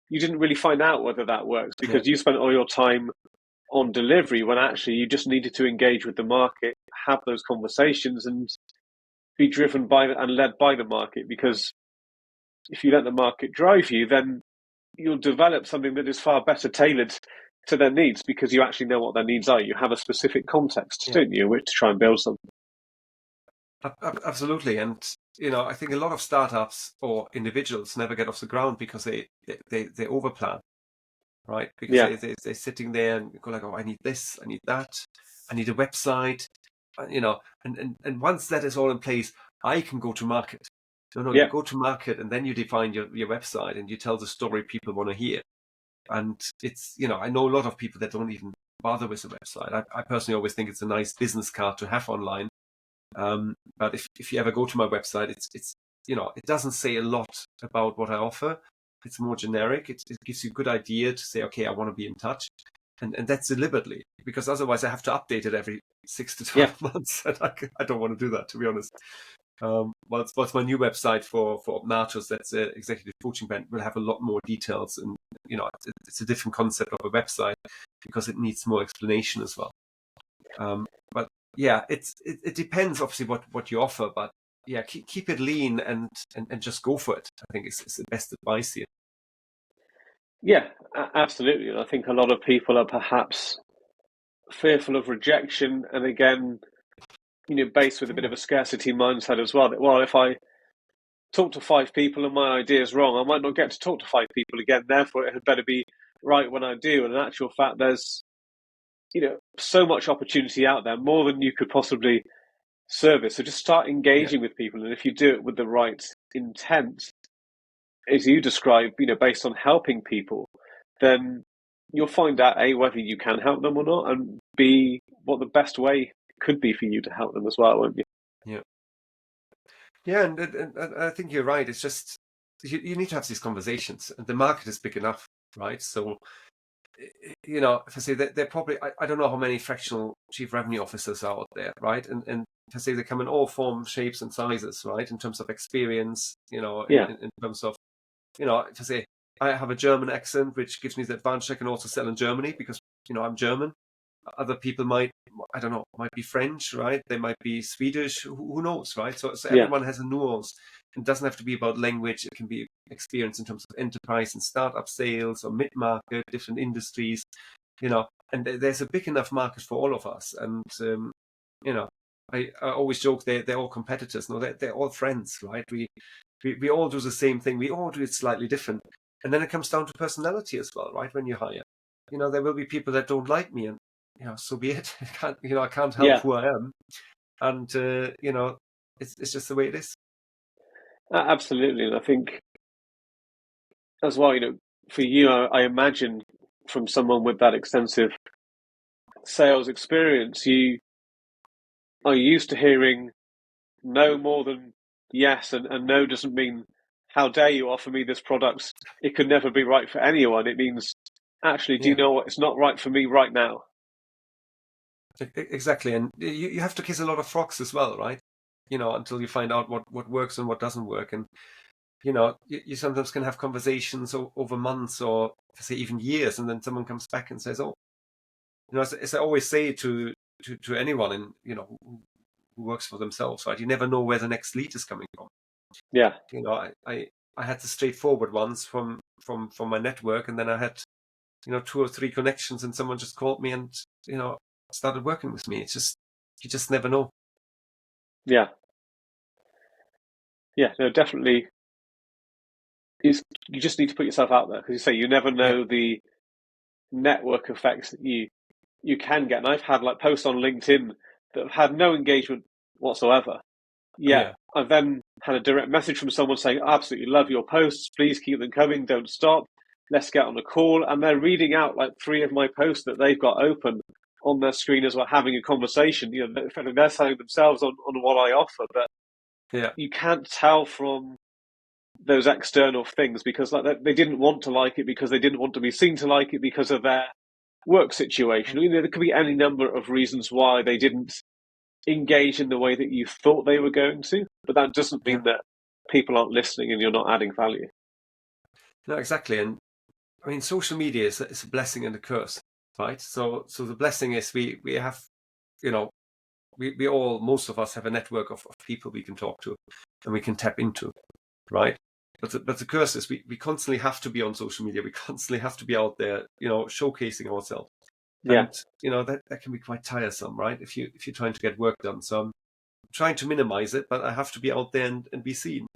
[SPEAKER 1] you didn't really find out whether that works because you spent all your time on delivery when actually you just needed to engage with the market, have those conversations, and be driven by and led by the market. Because if you let the market drive you, then you'll develop something that is far better tailored to their needs because you actually know what their needs are. You have a specific context, don't you, which to try and build something.
[SPEAKER 2] Absolutely. And, I think a lot of startups or individuals never get off the ground because they overplan, right? Because they're sitting there and go like, oh, I need this, I need that, I need a website, and once that is all in place, I can go to market. You go to market and then you define your website and you tell the story people want to hear. And it's, I know a lot of people that don't even bother with the website. I personally always think it's a nice business card to have online. But if you ever go to my website, it's it doesn't say a lot about what I offer, It's more generic. It gives you a good idea to say, okay, I want to be in touch. And that's deliberately, because otherwise I have to update it every 6 to 12 months. And I don't want to do that, to be honest. What's my new website for Natos? That's an executive coaching brand. Will have a lot more details, and it's a different concept of a website because it needs more explanation as well. But yeah, it depends obviously what you offer, but yeah, keep it lean and just go for it. I think it's the best advice here.
[SPEAKER 1] Yeah, absolutely. And I think a lot of people are perhaps fearful of rejection, and again, based with a bit of a scarcity mindset as well. That, well, if I talk to 5 people and my idea is wrong, I might not get to talk to 5 people again. Therefore, it had better be right when I do. And in actual fact, there's so much opportunity out there, more than you could possibly service. So just start engaging with people, and if you do it with the right intent, as you describe, based on helping people, then you'll find out A, whether you can help them or not, and B, what the best way could be for you to help them as well, won't you?
[SPEAKER 2] Yeah. Yeah, and I think you're right. It's just you need to have these conversations, and the market is big enough, right? So, if I say that they're probably, I don't know how many fractional chief revenue officers are out there, right? And if I say they come in all forms, shapes, and sizes, right? In terms of experience, in terms of, if I say I have a German accent, which gives me the advantage I can also sell in Germany because, I'm German. Other people might be French, right? They might be Swedish, who knows, right? So everyone has a nuance. It doesn't have to be about language. It can be experience in terms of enterprise and startup sales or mid-market, different industries, and there's a big enough market for all of us. And, I always joke they're all competitors. No, they're all friends, right? We all do the same thing. We all do it slightly different. And then it comes down to personality as well, right? When you hire, there will be people that don't like me, and so be it. I can't help who I am, and it's just the way it is.
[SPEAKER 1] Absolutely, and I think as well, for you, I imagine from someone with that extensive sales experience, you are used to hearing no more than yes, and no doesn't mean how dare you offer me this product? It could never be right for anyone. It means actually, do you know what? It's not right for me right now.
[SPEAKER 2] Exactly, and you have to kiss a lot of frogs as well, right? Until you find out what works and what doesn't work, and you sometimes can have conversations over months or say even years, and then someone comes back and says, "Oh, as I always say to anyone, and who works for themselves, right? You never know where the next lead is coming from."
[SPEAKER 1] Yeah.
[SPEAKER 2] I had the straightforward ones from my network, and then I had 2 or 3 connections, and someone just called me and started working with me. It's just you just never know.
[SPEAKER 1] Yeah. Yeah. No, definitely. You just need to put yourself out there, because you say you never know the network effects that you can get. And I've had posts on LinkedIn that have had no engagement whatsoever. Yeah, I've then had a direct message from someone saying, absolutely love your posts. Please keep them coming. Don't stop. Let's get on a call. And they're reading out 3 of my posts that they've got open on their screen as well, having a conversation. They're selling themselves on what I offer. But you can't tell from those external things, because they didn't want to like it, because they didn't want to be seen to like it, because of their work situation. There could be any number of reasons why they didn't engage in the way that you thought they were going to, but that doesn't mean that people aren't listening and you're not adding value.
[SPEAKER 2] No, exactly. And I mean, social media is a blessing and a curse, right? So the blessing is we have, we all, most of us have a network of people we can talk to and we can tap into, right? But the curse is we constantly have to be on social media. We constantly have to be out there, showcasing ourselves. And, that can be quite tiresome, right? If you're trying to get work done. So I'm trying to minimize it, but I have to be out there and be seen.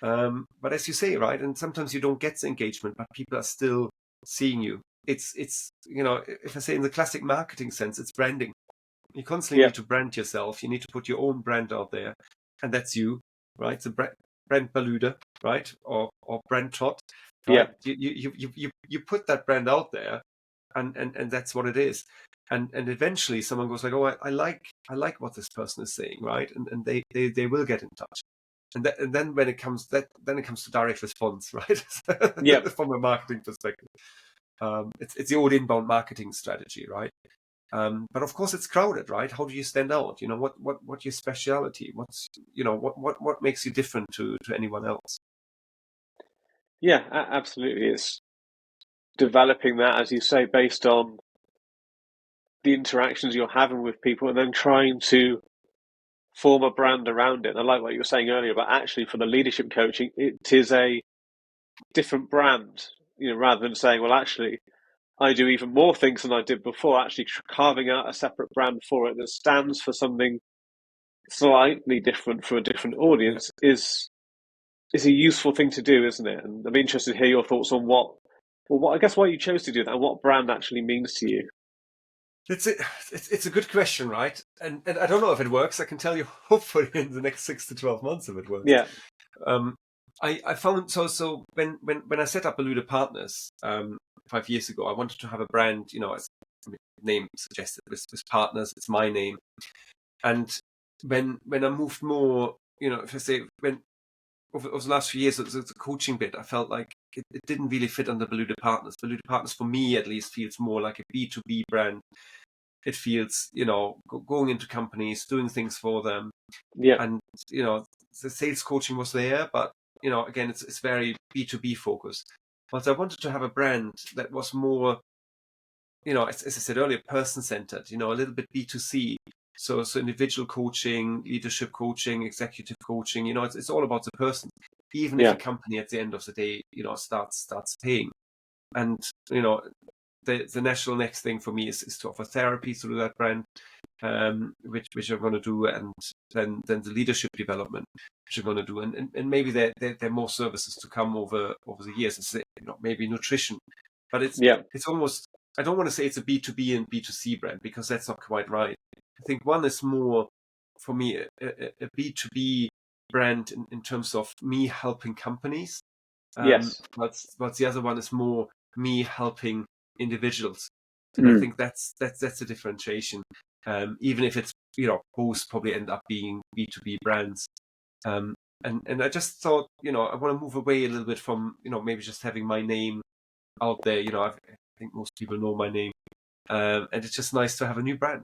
[SPEAKER 2] But as you say, right, and sometimes you don't get the engagement, but people are still seeing you. It's if I say in the classic marketing sense, it's branding. You constantly need to brand yourself. You need to put your own brand out there, and that's you, right? The brand Ballueder, right, or brand Todd, right? You put that brand out there, and that's what it is. And eventually someone goes like, oh, I like what this person is saying, right? And they will get in touch. And then when it comes to direct response, right?
[SPEAKER 1] Yeah.
[SPEAKER 2] From a marketing perspective, it's the old inbound marketing strategy, right? But of course, it's crowded, right? How do you stand out? What's your speciality? What makes you different to anyone else?
[SPEAKER 1] Yeah, absolutely. It's developing that, as you say, based on the interactions you're having with people, and then trying to form a brand around it. And I like what you were saying earlier, but actually for the leadership coaching, it is a different brand, rather than saying, well, actually, I do even more things than I did before. Actually, carving out a separate brand for it that stands for something slightly different for a different
[SPEAKER 2] Yeah.
[SPEAKER 1] audience is a useful thing to do, isn't it? And I'm interested to hear your thoughts on what I guess why you chose to do that and what brand actually means to you.
[SPEAKER 2] It's a good question, right? And I don't know if it works. I can tell you, hopefully, in the next 6 to 12 months, if it works.
[SPEAKER 1] Yeah,
[SPEAKER 2] Um, I found so when I set up Ballueder Partners 5 years ago, I wanted to have a brand. As the name suggested, with partners, it's my name. And when I moved more, if I say when over the last few years, the coaching bit, I felt like it didn't really fit under Ballueder Partners. Ballueder Partners, for me at least, feels more like a B2B brand. It feels, going into companies, doing things for them.
[SPEAKER 1] yeah,
[SPEAKER 2] And, the sales coaching was there, but, again, it's very B2B focused. But I wanted to have a brand that was more, as I said earlier, person-centered, a little bit B2C. So individual coaching, leadership coaching, executive coaching, it's all about the person. Even if
[SPEAKER 1] yeah,
[SPEAKER 2] a company at the end of the day, starts paying. And, the natural next thing for me is to offer therapy through that brand, which I'm going to do, and then the leadership development, which I'm going to do, and maybe there are more services to come over the years. It's, maybe nutrition, but
[SPEAKER 1] yeah,
[SPEAKER 2] it's almost, I don't want to say it's a B2B and B2C brand, because that's not quite right. I think one is more for me a B2B brand in terms of me helping companies,
[SPEAKER 1] yes,
[SPEAKER 2] but the other one is more me helping individuals, and I
[SPEAKER 1] mm.
[SPEAKER 2] think that's a differentiation. Even if it's, both probably end up being B2B brands. And I just thought, I want to move away a little bit from, maybe just having my name out there. I think most people know my name, and it's just nice to have a new brand.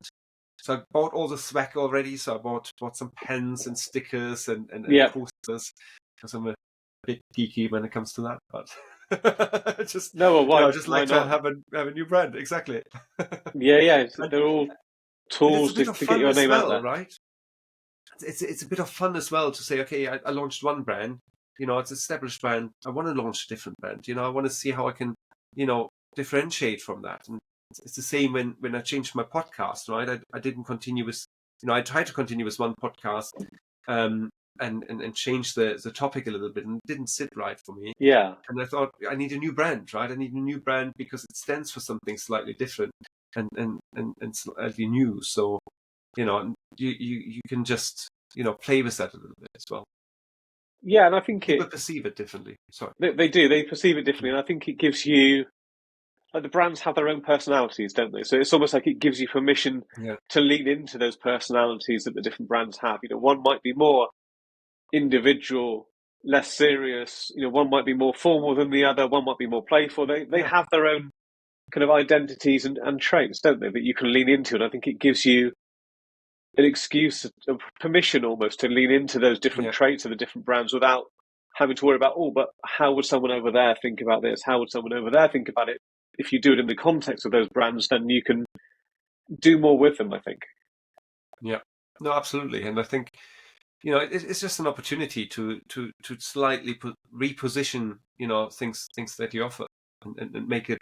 [SPEAKER 2] So I bought all the swag already. So I bought some pens and stickers and
[SPEAKER 1] Yeah.
[SPEAKER 2] posters, because I'm a bit geeky when it comes to that. But just,
[SPEAKER 1] No, well,
[SPEAKER 2] I just
[SPEAKER 1] why
[SPEAKER 2] like to
[SPEAKER 1] not?
[SPEAKER 2] have a new brand. Exactly.
[SPEAKER 1] Yeah, yeah.
[SPEAKER 2] and,
[SPEAKER 1] They're all
[SPEAKER 2] and it's a
[SPEAKER 1] tools
[SPEAKER 2] bit
[SPEAKER 1] to,
[SPEAKER 2] of
[SPEAKER 1] to get
[SPEAKER 2] fun
[SPEAKER 1] your
[SPEAKER 2] as
[SPEAKER 1] name out
[SPEAKER 2] well,
[SPEAKER 1] there.
[SPEAKER 2] right? It's a bit of fun as well to say, okay, I launched one brand, it's an established brand. I want to launch a different brand. I want to see how I can, differentiate from that. And it's the same when I changed my podcast, right? I didn't continue with, I tried to continue with one podcast, and change the topic a little bit, and it didn't sit right for me.
[SPEAKER 1] Yeah.
[SPEAKER 2] And I thought, I need a new brand, right? I need a new brand because it stands for something slightly different and slightly new. So, you can just, play with that a little bit as well.
[SPEAKER 1] Yeah, and I think
[SPEAKER 2] People perceive it differently. Sorry.
[SPEAKER 1] they do. They perceive it differently, and I think it gives you, like, the brands have their own personalities, don't they? So it's almost like it gives you permission
[SPEAKER 2] Yeah.
[SPEAKER 1] to lean into those personalities that the different brands have. One might be more individual, less serious. One might be more formal than the other. One might be more playful. They
[SPEAKER 2] Yeah.
[SPEAKER 1] have their own kind of identities and traits, don't they? That you can lean into, and I think it gives you an excuse, of permission almost, to lean into those different
[SPEAKER 2] Yeah.
[SPEAKER 1] traits of the different brands without having to worry about, oh, but how would someone over there think about this? How would someone over there think about it? If you do it in the context of those brands, then you can do more with them, I think.
[SPEAKER 2] Yeah. No, absolutely. And I think, it's just an opportunity to slightly reposition, things that you offer, and make it,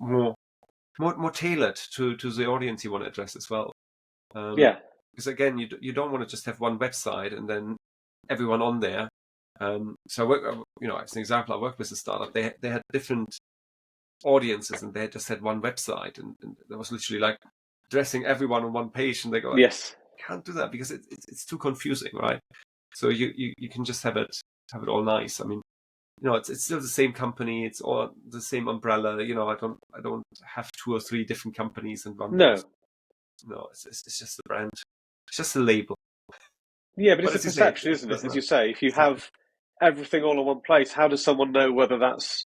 [SPEAKER 2] more tailored to the audience you want to address as well.
[SPEAKER 1] Yeah.
[SPEAKER 2] Because again, you don't want to just have one website and then everyone on there. So I work, as an example, I worked with a startup. They had different audiences, and they just had one website, and there was literally like addressing everyone on one page, and they go, like,
[SPEAKER 1] Yes.
[SPEAKER 2] can't do that because it's too confusing, right? So you can just have it all nice. I mean, it's still the same company. It's all the same umbrella. I don't have 2 or 3 different companies and run those.
[SPEAKER 1] No.
[SPEAKER 2] No, it's just the brand. It's just a label.
[SPEAKER 1] Yeah, but it's
[SPEAKER 2] But
[SPEAKER 1] a
[SPEAKER 2] as you say,
[SPEAKER 1] perception,
[SPEAKER 2] it's
[SPEAKER 1] isn't it? As
[SPEAKER 2] personal.
[SPEAKER 1] you say, if you
[SPEAKER 2] Exactly.
[SPEAKER 1] have everything all in one place, how does someone know whether that's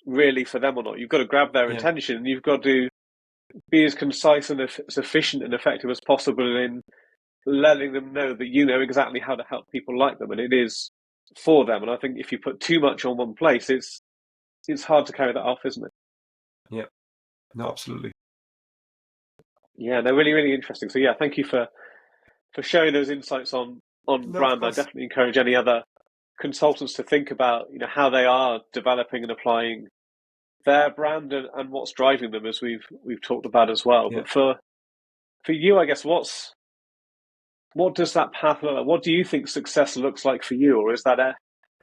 [SPEAKER 1] really for them or not? You've got to grab their
[SPEAKER 2] Yeah.
[SPEAKER 1] attention, and you've got to be as concise and as efficient and effective as possible in letting them know that you know exactly how to help people like them, and it is for them. And I think if you put too much on one place, it's hard to carry that off, isn't it?
[SPEAKER 2] Yeah. No, absolutely.
[SPEAKER 1] Yeah, they're really, really interesting. So yeah, thank you for sharing those insights on
[SPEAKER 2] No, of
[SPEAKER 1] brand. I
[SPEAKER 2] course.
[SPEAKER 1] definitely encourage any other consultants to think about how they are developing and applying their brand and what's driving them, as we've talked about as well.
[SPEAKER 2] Yeah.
[SPEAKER 1] But for you, I guess what does that path look like? What do you think success looks like for you, or is that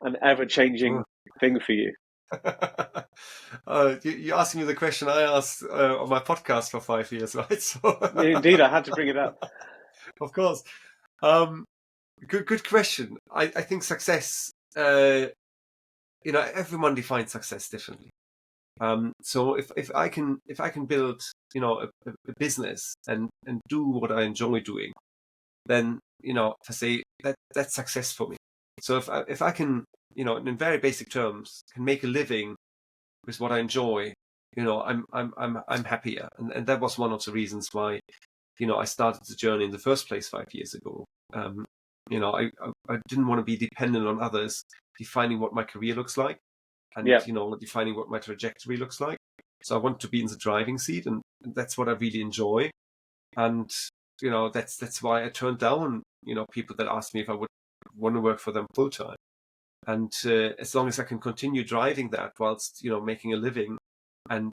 [SPEAKER 1] an ever changing
[SPEAKER 2] Oh.
[SPEAKER 1] thing for you?
[SPEAKER 2] You asked me the question I asked on my podcast for 5 years, right? So,
[SPEAKER 1] Indeed, I had to bring it up.
[SPEAKER 2] of course. Good question. I think success. Everyone defines success differently. So if I can build a business and do what I enjoy doing, then to say that's success for me. So if I can in very basic terms can make a living with what I enjoy, I'm happier, and that was one of the reasons why I started the journey in the first place 5 years ago. Um, I didn't want to be dependent on others defining what my career looks like, and
[SPEAKER 1] Yeah,
[SPEAKER 2] defining what my trajectory looks like. So I want to be in the driving seat, and that's what I really enjoy. And that's why I turned down people that asked me if I would want to work for them full time. And as long as I can continue driving that whilst making a living, and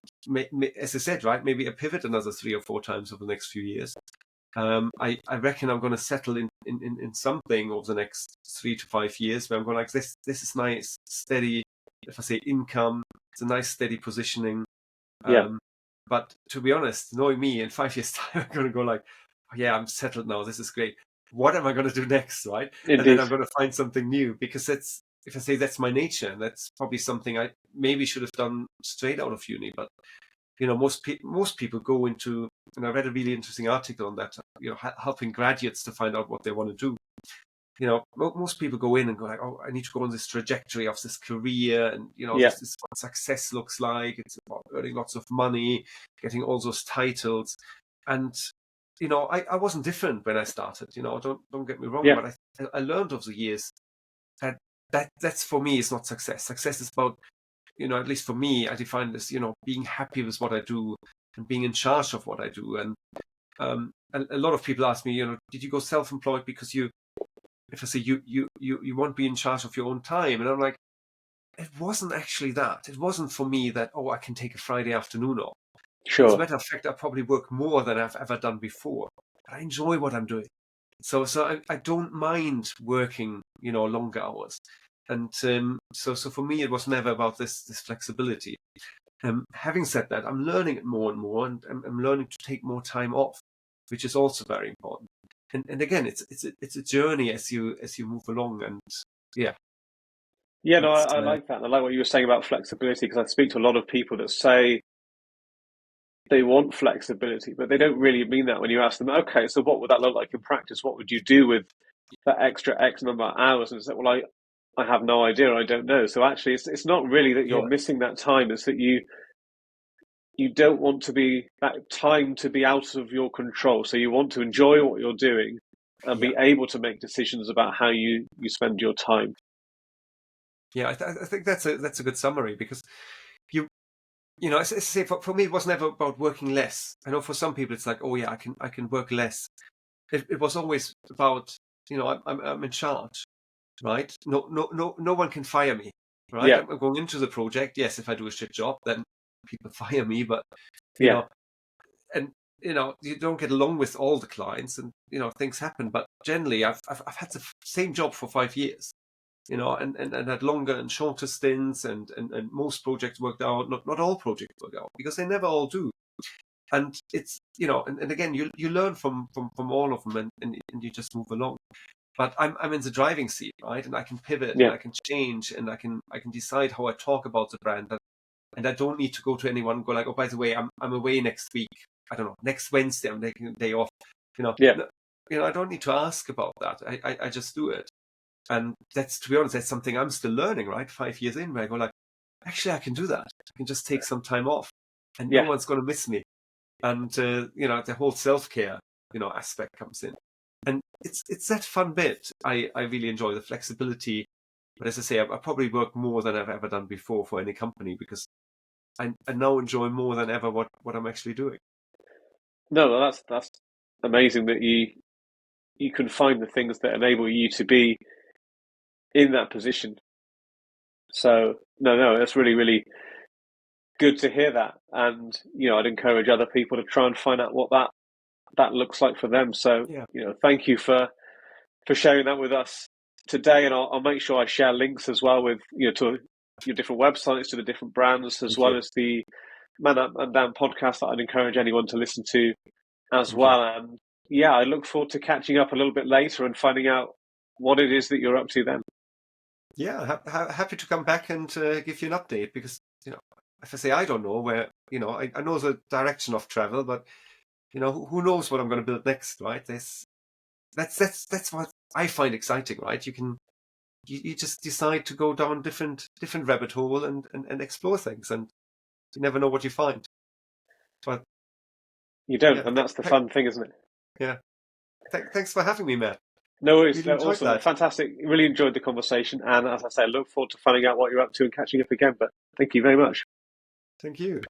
[SPEAKER 2] as I said, right, maybe I pivot another 3 or 4 times over the next few years. I reckon I'm going to settle in something over the next 3 to 5 years where I'm going like this is nice steady, if I say income, it's a nice steady positioning.
[SPEAKER 1] yeah,
[SPEAKER 2] Um, but to be honest, knowing me, in 5 years' time, I'm going to go like, oh, yeah, I'm settled now. This is great. What am I going to do next, right? And then
[SPEAKER 1] indeed.
[SPEAKER 2] I'm going to find something new, because that's, if I say that's my nature, and that's probably something I maybe should have done straight out of uni. But most people go into, and I read a really interesting article on that, helping graduates to find out what they want to do. Most people go in and go like, oh, I need to go on this trajectory of this career, and
[SPEAKER 1] Yeah,
[SPEAKER 2] this is what success looks like. It's about earning lots of money, getting all those titles, and I wasn't different when I started. Don't get me wrong,
[SPEAKER 1] yeah,
[SPEAKER 2] but I learned over the years that that's for me is not success. Success is about, at least for me, I define this, being happy with what I do and being in charge of what I do. And a lot of people ask me, did you go self-employed because if I say you won't be in charge of your own time, and I'm like, it wasn't actually that. It wasn't for me that, oh, I can take a Friday afternoon off. And as a
[SPEAKER 1] sure.
[SPEAKER 2] matter of fact, I probably work more than I've ever done before, but I enjoy what I'm doing. So I don't mind working, longer hours. And so for me, it was never about this flexibility. Having said that, I'm learning it more and more, and I'm learning to take more time off, which is also very important. And again, it's a journey as you move along, and yeah,
[SPEAKER 1] Yeah, no,
[SPEAKER 2] it's
[SPEAKER 1] I like that. I like what you were saying about flexibility, because I speak to a lot of people that say they want flexibility, but they don't really mean that when you ask them, okay, so what would that look like in practice? What would you do with that extra X number of hours? And it's like, well, I have no idea. I don't know. So actually, it's not really that you're
[SPEAKER 2] yeah,
[SPEAKER 1] missing that time. It's that you don't want to be that time to be out of your control. So you want to enjoy what you're doing and
[SPEAKER 2] yeah,
[SPEAKER 1] be able to make decisions about how you spend your time.
[SPEAKER 2] yeah. I think that's a good summary, because you as I say, for me, it was never about working less. I know for some people it's like, oh yeah, I can work less. It was always about, I'm in charge, right? No one can fire me, right?
[SPEAKER 1] Yeah,
[SPEAKER 2] I'm going into the project. Yes, if I do a shit job, then people fire me. But you
[SPEAKER 1] yeah,
[SPEAKER 2] know, and you don't get along with all the clients, and things happen. But generally, I've had the same job for 5 years. And had longer and shorter stints, and most projects worked out. Not all projects work out, because they never all do. And it's and again, you learn from all of them, and you just move along. But I'm in the driving seat, right? And I can pivot, and
[SPEAKER 1] yeah,
[SPEAKER 2] I can change, and I can decide how I talk about the brand. And I don't need to go to anyone and go like, oh, by the way, I'm away next week. I don't know, next Wednesday I'm taking a day off.
[SPEAKER 1] yeah.
[SPEAKER 2] I don't need to ask about that. I just do it. And that's, to be honest, that's something I'm still learning, right? 5 years in, where I go like, actually, I can do that. I can just take some time off and no
[SPEAKER 1] Yeah.
[SPEAKER 2] one's going to miss me. And, the whole self-care, aspect comes in. And it's that fun bit. I really enjoy the flexibility. But as I say, I probably work more than I've ever done before for any company, because I now enjoy more than ever what I'm actually doing.
[SPEAKER 1] No, well, that's amazing that you can find the things that enable you to be in that position. So no, that's really, really good to hear that. And I'd encourage other people to try and find out what that looks like for them. So
[SPEAKER 2] Yeah.
[SPEAKER 1] thank you for sharing that with us today, and I'll make sure I share links as well with to your different websites, to the different brands, as
[SPEAKER 2] Thank
[SPEAKER 1] well
[SPEAKER 2] you.
[SPEAKER 1] as the Man Up and Down podcast that I'd encourage anyone to listen to as
[SPEAKER 2] Thank you.
[SPEAKER 1] well. And yeah, I look forward to catching up a little bit later and finding out what it is that you're up to then.
[SPEAKER 2] Yeah, happy to come back and give you an update, because if I say I don't know where, I know the direction of travel, but who knows what I'm going to build next, right? That's what I find exciting, right? You just decide to go down different rabbit hole and explore things, and you never know what you find. But
[SPEAKER 1] You don't,
[SPEAKER 2] yeah,
[SPEAKER 1] and that's the fun thing, isn't it?
[SPEAKER 2] yeah. Thanks for having me, Matt.
[SPEAKER 1] No worries.
[SPEAKER 2] Really enjoyed
[SPEAKER 1] Awesome.
[SPEAKER 2] that.
[SPEAKER 1] Fantastic. Really enjoyed the conversation. And as I say, I look forward to finding out what you're up to and catching up again. But thank you very much.
[SPEAKER 2] Thank you.